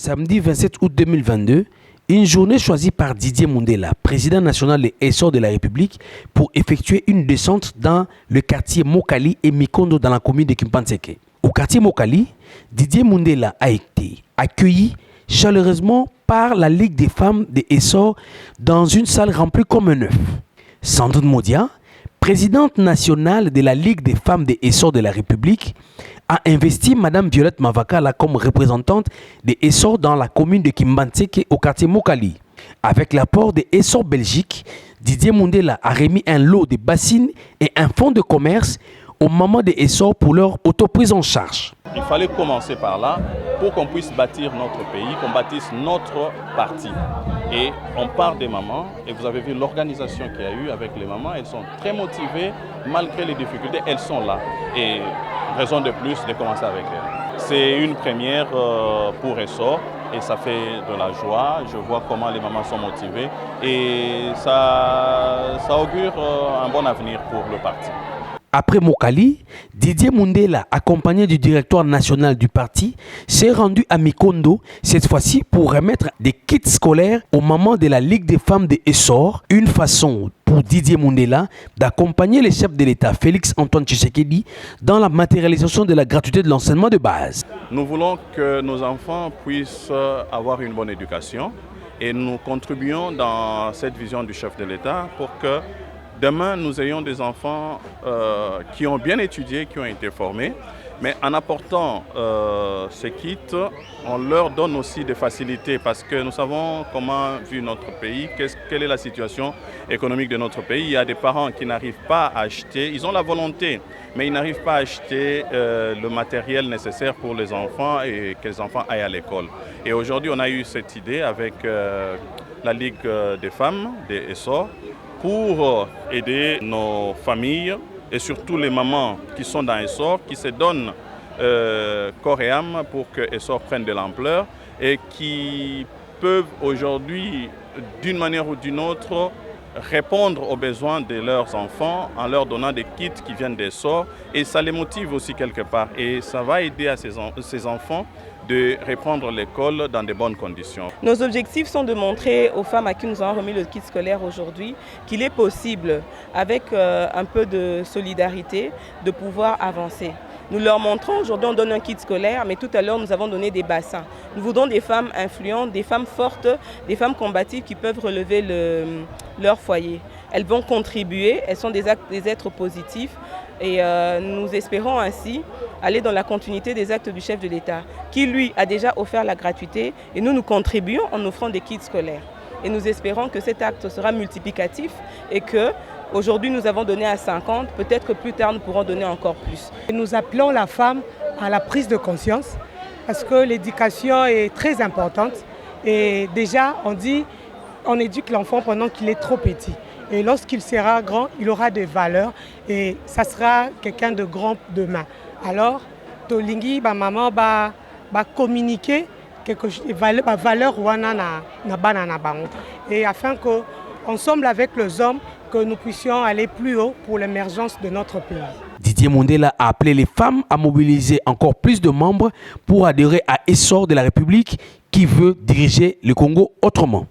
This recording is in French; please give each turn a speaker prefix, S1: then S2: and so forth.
S1: samedi 27 août 2022, une journée choisie par Didier Mundela, président national de Essor de la République, pour effectuer une descente dans le quartier Mokali et Mikondo dans la commune de Kimpantseke. Au quartier Mokali, Didier Mundela a été accueilli chaleureusement par la Ligue des femmes de Essor dans une salle remplie comme un œuf. Sandrine Modia, présidente nationale de la Ligue des femmes de Essor de la République, a investi Mme Violette Mavakala comme représentante de Essor dans la commune de Kimpantseke au quartier Mokali. Avec l'apport de Essor Belgique, Didier Mundela a remis un lot de bassines et un fonds de commerce aux mamans de Essor pour leur autoprise en charge.
S2: Il fallait commencer par là pour qu'on puisse bâtir notre pays, qu'on bâtisse notre parti. Et on part des mamans, et vous avez vu l'organisation qu'il y a eu avec les mamans, elles sont très motivées, malgré les difficultés, elles sont là. Et raison de plus de commencer avec elles. C'est une première pour Essor, et ça fait de la joie. Je vois comment les mamans sont motivées, et ça augure un bon avenir pour le parti.
S1: Après Mokali, Didier Mundela, accompagné du directoire national du parti, s'est rendu à Mikondo, cette fois-ci pour remettre des kits scolaires aux mamans de la Ligue des femmes de Essor, une façon pour Didier Mundela d'accompagner les chefs de l'État, Félix Antoine Tshisekedi, dans la matérialisation de la gratuité de l'enseignement de base.
S2: Nous voulons que nos enfants puissent avoir une bonne éducation et nous contribuons dans cette vision du chef de l'État pour que demain, nous ayons des enfants qui ont bien étudié, qui ont été formés, mais en apportant ces kits, on leur donne aussi des facilités parce que nous savons comment vit notre pays, quelle est la situation économique de notre pays. Il y a des parents qui n'arrivent pas à acheter, ils ont la volonté, mais ils n'arrivent pas à acheter le matériel nécessaire pour les enfants et que les enfants aillent à l'école. Et aujourd'hui, on a eu cette idée avec la Ligue des femmes des Essor, pour aider nos familles et surtout les mamans qui sont dans Essor, qui se donnent corps et âme pour que Essor prenne de l'ampleur et qui peuvent aujourd'hui, d'une manière ou d'une autre, répondre aux besoins de leurs enfants en leur donnant des kits qui viennent d'Essor. Et ça les motive aussi quelque part. Et ça va aider à ces enfants de reprendre l'école dans de bonnes conditions.
S3: Nos objectifs sont de montrer aux femmes à qui nous avons remis le kit scolaire aujourd'hui qu'il est possible, avec un peu de solidarité, de pouvoir avancer. Nous leur montrons, aujourd'hui on donne un kit scolaire, mais tout à l'heure nous avons donné des bassins. Nous voudrons des femmes influentes, des femmes fortes, des femmes combatives qui peuvent relever leur foyer. Elles vont contribuer, elles sont des êtres positifs et nous espérons ainsi aller dans la continuité des actes du chef de l'État qui lui a déjà offert la gratuité et nous contribuons en offrant des kits scolaires. Et nous espérons que cet acte sera multiplicatif et que aujourd'hui nous avons donné à 50, peut-être que plus tard nous pourrons donner encore plus.
S4: Nous appelons la femme à la prise de conscience parce que l'éducation est très importante et déjà on dit on éduque l'enfant pendant qu'il est trop petit. Et lorsqu'il sera grand, il aura des valeurs et ça sera quelqu'un de grand demain. Alors, Tolingi, maman va communiquer quelque chose, valeur et afin qu'ensemble avec les hommes, que nous puissions aller plus haut pour l'émergence de notre pays.
S1: Didier Mundela a appelé les femmes à mobiliser encore plus de membres pour adhérer à Essor de la République qui veut diriger le Congo autrement.